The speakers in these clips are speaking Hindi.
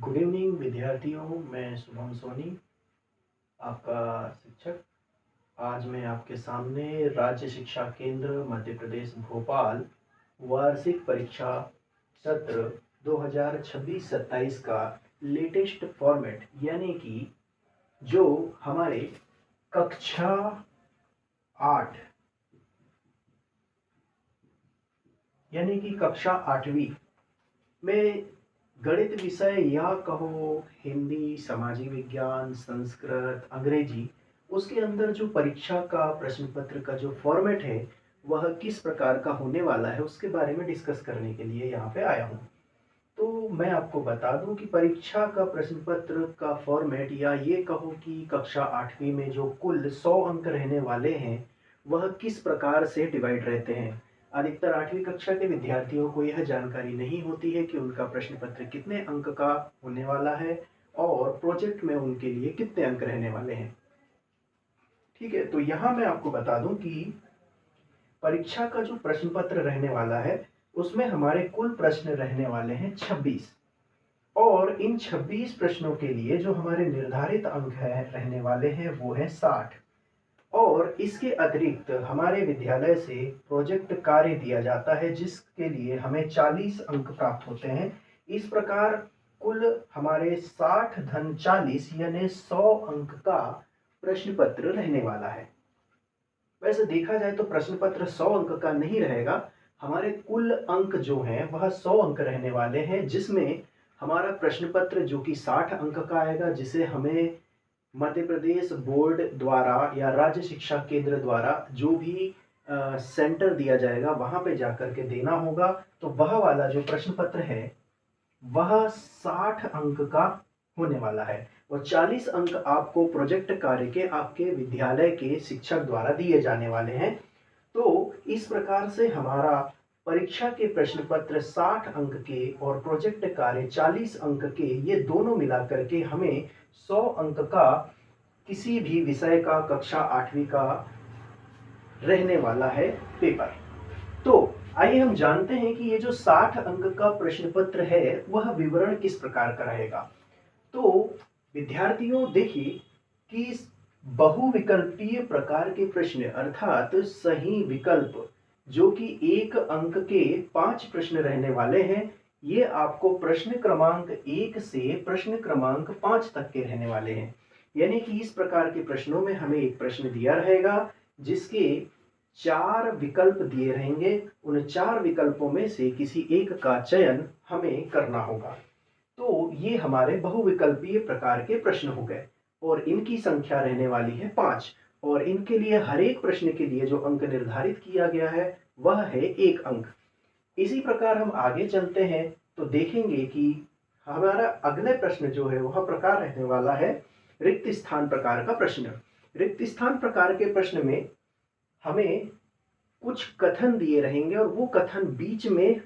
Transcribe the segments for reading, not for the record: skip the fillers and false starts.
गुड इवनिंग विद्यार्थियों। मैं शुभम सोनी, आपका शिक्षक। आज मैं आपके सामने राज्य शिक्षा केंद्र मध्य प्रदेश भोपाल वार्षिक परीक्षा सत्र 2026-27 का लेटेस्ट फॉर्मेट यानी कि जो हमारे कक्षा 8 यानी कि कक्षा 8वीं में गणित विषय या कहो हिंदी, सामाजिक विज्ञान, संस्कृत, अंग्रेजी, उसके अंदर जो परीक्षा का प्रश्न पत्र का जो फॉर्मेट है वह किस प्रकार का होने वाला है उसके बारे में डिस्कस करने के लिए यहाँ पे आया हूँ। तो मैं आपको बता दूं कि परीक्षा का प्रश्न पत्र का फॉर्मेट या ये कहो कि कक्षा 8वीं में जो कुल 100 अंक रहने वाले हैं वह किस प्रकार से डिवाइड रहते हैं। अधिकतर 8वीं कक्षा के विद्यार्थियों को यह जानकारी नहीं होती है कि उनका प्रश्न पत्र कितने अंक का होने वाला है और प्रोजेक्ट में उनके लिए कितने अंक रहने वाले हैं। ठीक है, तो यहाँ मैं आपको बता दूं कि परीक्षा का जो प्रश्न पत्र रहने वाला है उसमें हमारे कुल प्रश्न रहने वाले हैं 26 और इन 26 प्रश्नों के लिए जो हमारे निर्धारित अंक है रहने वाले हैं वो है 60 और इसके अतिरिक्त हमारे विद्यालय से प्रोजेक्ट कार्य दिया जाता है जिसके लिए हमें 40 अंक प्राप्त होते हैं। इस प्रकार कुल हमारे 60 धन 40 यानी 100 अंक का प्रश्न पत्र रहने वाला है। वैसे देखा जाए तो प्रश्न पत्र 100 अंक का नहीं रहेगा, हमारे कुल अंक जो हैं वह 100 अंक रहने वाले हैं, जिसमें हमारा प्रश्न पत्र जो कि 60 अंक का आएगा जिसे हमें मध्य प्रदेश बोर्ड द्वारा या राज्य शिक्षा केंद्र द्वारा जो भी सेंटर दिया जाएगा वहां पे जाकर के देना होगा। तो वह वाला जो प्रश्न पत्र है वह 60 अंक का होने वाला है और 40 अंक आपको प्रोजेक्ट कार्य के आपके विद्यालय के शिक्षक द्वारा दिए जाने वाले हैं। तो इस प्रकार से हमारा परीक्षा के प्रश्न पत्र 60 अंक के और प्रोजेक्ट कार्य 40 अंक के, ये दोनों मिलाकर के हमें 100 अंक का किसी भी विषय का कक्षा 8वीं का रहने वाला है पेपर। तो आइए हम जानते हैं कि ये जो 60 अंक का प्रश्न पत्र है वह विवरण किस प्रकार का रहेगा। तो विद्यार्थियों देखिए कि बहुविकल्पीय प्रकार के प्रश्न अर्थात सही विकल्प जो कि 1 अंक के 5 प्रश्न रहने वाले हैं, ये आपको प्रश्न क्रमांक 1 से प्रश्न क्रमांक 5 तक के रहने वाले हैं। यानी कि इस प्रकार के प्रश्नों में हमें एक प्रश्न दिया रहेगा जिसके 4 विकल्प दिए रहेंगे, उन 4 विकल्पों में से किसी एक का चयन हमें करना होगा। तो ये हमारे बहुविकल्पीय प्रकार के प्रश्न हो गए और इनकी संख्या रहने वाली है 5 और इनके लिए हर एक प्रश्न के लिए जो अंक निर्धारित किया गया है वह है 1 अंक। इसी प्रकार हम आगे चलते हैं तो देखेंगे कि हमारा अगले प्रश्न जो है वह प्रकार रहने वाला है रिक्त स्थान प्रकार का प्रश्न। रिक्त स्थान प्रकार के प्रश्न में हमें कुछ कथन दिए रहेंगे और वो कथन बीच में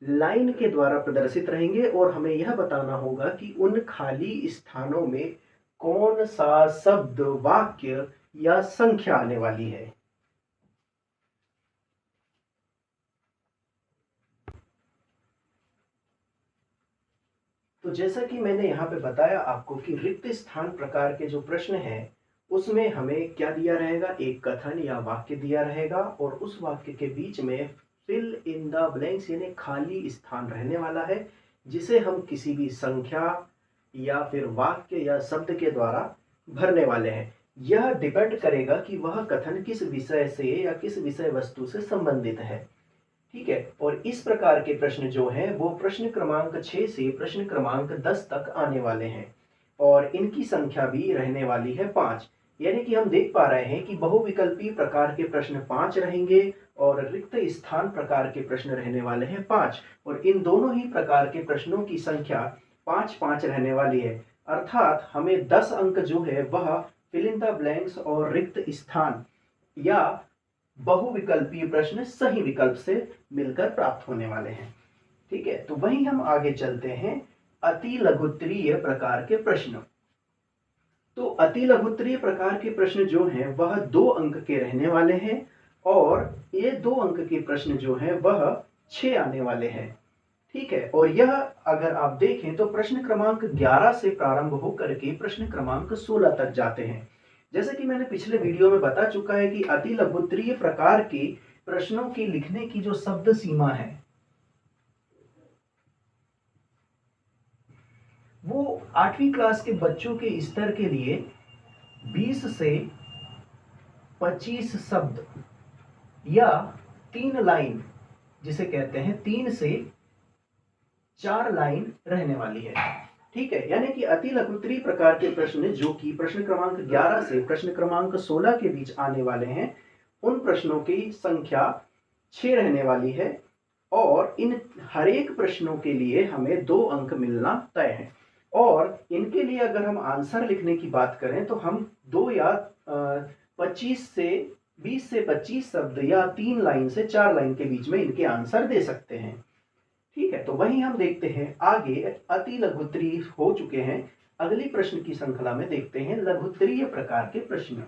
लाइन के द्वारा प्रदर्शित रहेंगे और हमें यह बताना होगा कि उन खाली स्थानों में कौन सा शब्द, वाक्य या संख्या आने वाली है। तो जैसा कि मैंने यहाँ पे बताया आपको कि रिक्त स्थान प्रकार के जो प्रश्न हैं उसमें हमें क्या दिया रहेगा, एक कथन या वाक्य दिया रहेगा और उस वाक्य के बीच में फिल इन द ब्लैंक्स यानी खाली स्थान रहने वाला है जिसे हम किसी भी संख्या या फिर वाक्य या शब्द के द्वारा भरने वाले हैं। यह डिपेंड करेगा कि वह कथन किस विषय से या किस विषय वस्तु से संबंधित है। ठीक है, और इस प्रकार के प्रश्न जो हैं वो प्रश्न क्रमांक 6 से प्रश्न क्रमांक 10 तक आने वाले हैं और इनकी संख्या भी रहने वाली है 5। यानी कि हम देख पा रहे हैं कि बहुविकल्पीय प्रकार के प्रश्न 5 रहेंगे और रिक्त स्थान प्रकार के प्रश्न रहने वाले हैं 5 और इन दोनों ही प्रकार के प्रश्नों की संख्या 5-5 रहने वाली है। अर्थात हमें 10 अंक जो है वह फिल इन द ब्लैंक्स और रिक्त स्थान या बहुविकल्पीय प्रश्न सही विकल्प से मिलकर प्राप्त होने वाले हैं। ठीक है, तो वहीं हम आगे चलते हैं अति लघुत्तरीय प्रकार के प्रश्न। तो अति लघुत्तरीय प्रकार के प्रश्न जो हैं वह 2 अंक के रहने वाले हैं और ये 2 अंक के प्रश्न जो हैं वह 6 आने वाले हैं। ठीक है, और यह अगर आप देखें तो प्रश्न क्रमांक 11 से प्रारंभ होकर के प्रश्न क्रमांक 16 तक जाते हैं। जैसे कि मैंने पिछले वीडियो में बता चुका है कि अति लघुत्तरीय प्रकार के प्रश्नों की लिखने की जो शब्द सीमा है वो 8वीं क्लास के बच्चों के स्तर के लिए 20 से 25 शब्द या 3 लाइन, जिसे कहते हैं 3 से 4 लाइन रहने वाली है। ठीक है, यानी कि अति लघुत्तरीय प्रकार के प्रश्न जो कि प्रश्न क्रमांक 11 से प्रश्न क्रमांक 16 के बीच आने वाले हैं, उन प्रश्नों की संख्या 6 रहने वाली है और इन हर एक प्रश्नों के लिए हमें 2 अंक मिलना तय है। और इनके लिए अगर हम आंसर लिखने की बात करें तो हम 2 या 20 से 25 शब्द या 3 लाइन से 4 लाइन के बीच में इनके आंसर दे सकते हैं। ठीक है, तो वहीं हम देखते हैं आगे अति लघुत्तरीय हो चुके हैं। अगली प्रश्न की श्रृंखला में देखते हैं लघुत्तरीय प्रकार के प्रश्न।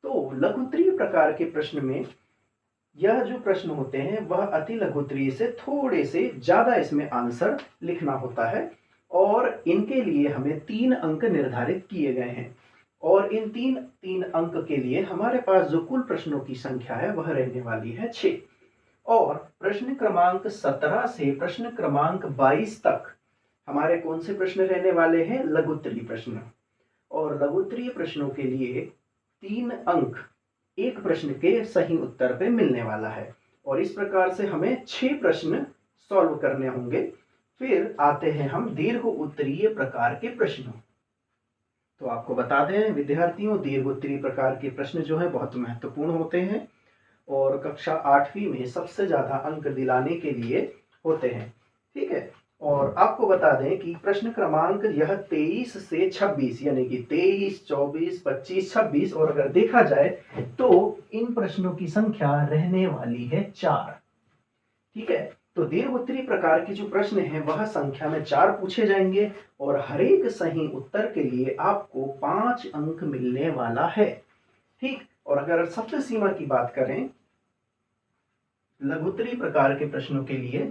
तो लघुत्तरीय प्रकार के प्रश्न में यह जो प्रश्न होते हैं वह अति लघुत्तरीय से थोड़े से ज्यादा इसमें आंसर लिखना होता है और इनके लिए हमें 3 अंक निर्धारित किए गए हैं और इन 3 अंक के लिए हमारे पास जो कुल प्रश्नों की संख्या है वह रहने वाली है 6। और प्रश्न क्रमांक 17 से प्रश्न क्रमांक 22 तक हमारे कौन से प्रश्न रहने वाले हैं? लघुत्तरीय प्रश्न। और लघुत्तरीय प्रश्नों के लिए 3 अंक एक प्रश्न के सही उत्तर पे मिलने वाला है और इस प्रकार से हमें 6 प्रश्न सॉल्व करने होंगे। फिर आते हैं हम दीर्घ उत्तरीय प्रकार के प्रश्न। तो आपको बता दें विद्यार्थियों, दीर्घ उत्तरीय प्रकार के प्रश्न जो है बहुत महत्वपूर्ण होते हैं और कक्षा 8वीं में सबसे ज्यादा अंक दिलाने के लिए होते हैं। ठीक है, और आपको बता दें कि प्रश्न क्रमांक यह 23 से 26 यानी कि 23, 24, 25, 26 और अगर देखा जाए तो इन प्रश्नों की संख्या रहने वाली है 4। ठीक है, तो दीर्घ उत्तरीय प्रकार के जो प्रश्न हैं वह संख्या में 4 पूछे जाएंगे और हर एक सही उत्तर के लिए आपको 5 अंक मिलने वाला है। ठीक, और अगर शब्द सीमा की बात करें लघुत्तरीय प्रकार के प्रश्नों के लिए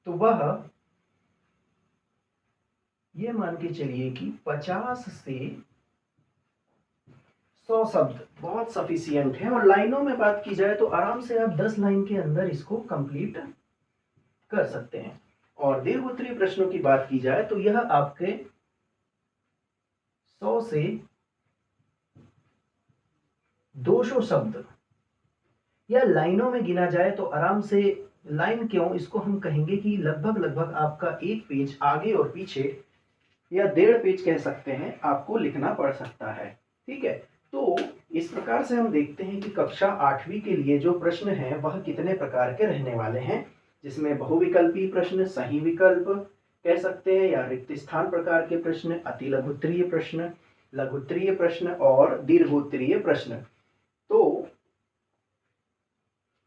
तो वह ये मान के चलिए कि 50 से 100 शब्द बहुत सफिशियंट है और लाइनों में बात की जाए तो आराम से आप 10 लाइन के अंदर इसको कंप्लीट कर सकते हैं। और दीर्घ उत्तरीय प्रश्नों की बात की जाए तो यह आपके 100 से 200 शब्द या लाइनों में गिना जाए तो आराम से, लाइन क्यों, इसको हम कहेंगे कि लगभग आपका एक पेज आगे और पीछे या 1.5 पेज कह सकते हैं आपको लिखना पड़ सकता है। ठीक है, तो इस प्रकार से हम देखते हैं कि कक्षा 8वीं के लिए जो प्रश्न है वह कितने प्रकार के रहने वाले हैं, जिसमें बहुविकल्पी प्रश्न, सही विकल्प कह सकते हैं या रिक्त स्थान प्रकार के प्रश्न, अति लघुत्तरीय प्रश्न, लघुत्तरीय प्रश्न और दीर्घोत्तरीय प्रश्न। तो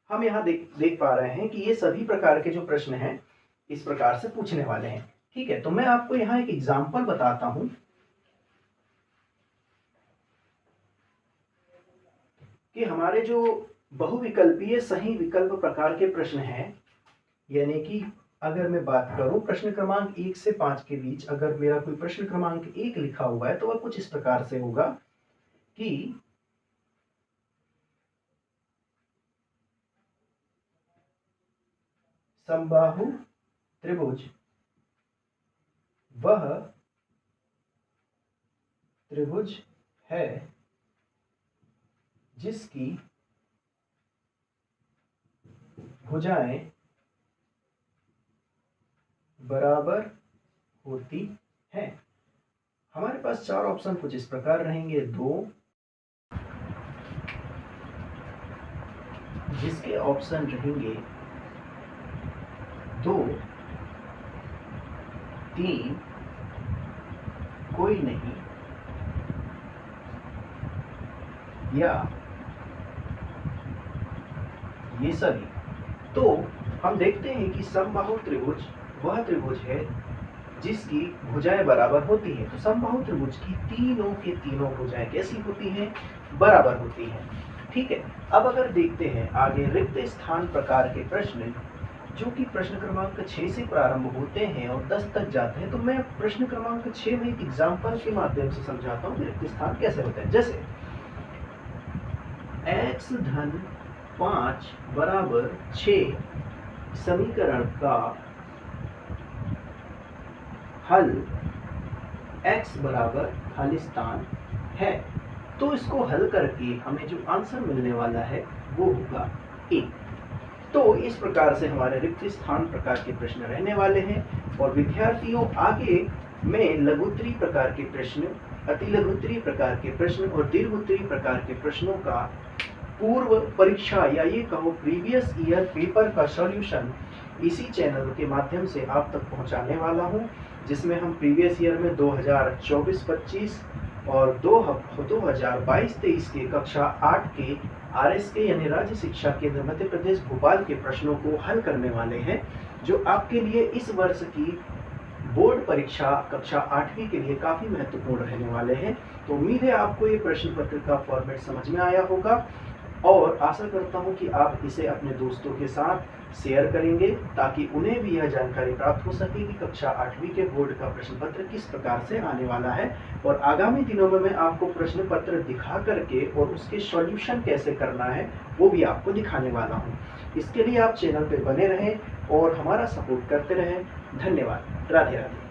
हम यहाँ देख पा रहे हैं कि ये सभी प्रकार के जो प्रश्न हैं इस प्रकार से पूछने वाले हैं। ठीक है, तो मैं आपको यहाँ एक एग्जाम्पल बताता हूं कि हमारे जो बहुविकल्पीय सही विकल्प प्रकार के प्रश्न हैं, यानी कि अगर मैं बात करूं प्रश्न क्रमांक 1 से 5 के बीच अगर मेरा कोई प्रश्न क्रमांक 1 लिखा हुआ है तो वह कुछ इस प्रकार से होगा कि समबाहु त्रिभुज वह त्रिभुज है जिसकी भुजाएं बराबर होती हैं। हमारे पास 4 ऑप्शन कुछ इस प्रकार रहेंगे। 2, जिसके ऑप्शन रहेंगे 2, 3, कोई नहीं, या ये सभी। तो हम देखते हैं कि समबाहु त्रिभुज वह त्रिभुज है जिसकी भुजाएं बराबर होती है। तो समबाहु त्रिभुज की तीनों के तीनों भुजाएं कैसी होती हैं? बराबर होती हैं। ठीक है। अब अगर देखते हैं आगे रिक्त स्थान प्रकार के प्रश्न, जो कि प्रश्न क्रमांक 6 से प्रारंभ होते हैं और 10 तक जाते हैं, तो मैं प्रश्न क्रमांक 6 में एक एग्जाम्पल के माध्यम से समझाता हूँ कि रिक्त स्थान कैसे होते हैं। जैसे x धन 5 बराबर 6 समीकरण का हल x बराबर खाली स्थान है, तो इसको हल करके हमें जो आंसर मिलने वाला है वो होगा 1। तो इस प्रकार से हमारे रिक्त स्थान प्रकार के प्रश्न रहने वाले हैं। और विद्यार्थियों, आगे मैं लघुत्तरी प्रकार के प्रश्न, अतिलघुत्तरी प्रकार के प्रश्न और दीर्घोत्तरी प्रकार के प्रश्नों का पूर्व परीक्षा या ये कहो प्रीवियस ईयर पेपर का सॉल्यूशन इसी चैनल के माध्यम से आप तक पहुंचाने वाला हूं, जिसमें हम प्रीवियस ईयर में 2024-25 और 2022-23 के कक्षा 8 के RSK यानी राज्य शिक्षा केंद्र मध्य प्रदेश भोपाल के प्रश्नों को हल करने वाले हैं, जो आपके लिए इस वर्ष की बोर्ड परीक्षा कक्षा 8वीं के लिए काफ़ी महत्वपूर्ण रहने वाले हैं। तो उम्मीद है आपको ये प्रश्न पत्र का फॉर्मेट समझ में आया होगा और आशा करता हूं कि आप इसे अपने दोस्तों के साथ शेयर करेंगे, ताकि उन्हें भी यह जानकारी प्राप्त हो सके कि कक्षा 8वीं के बोर्ड का प्रश्न पत्र किस प्रकार से आने वाला है। और आगामी दिनों में मैं आपको प्रश्न पत्र दिखा करके और उसके सॉल्यूशन कैसे करना है वो भी आपको दिखाने वाला हूं। इसके लिए आप चैनल पर बने रहें और हमारा सपोर्ट करते रहें। धन्यवाद। राधे राधे।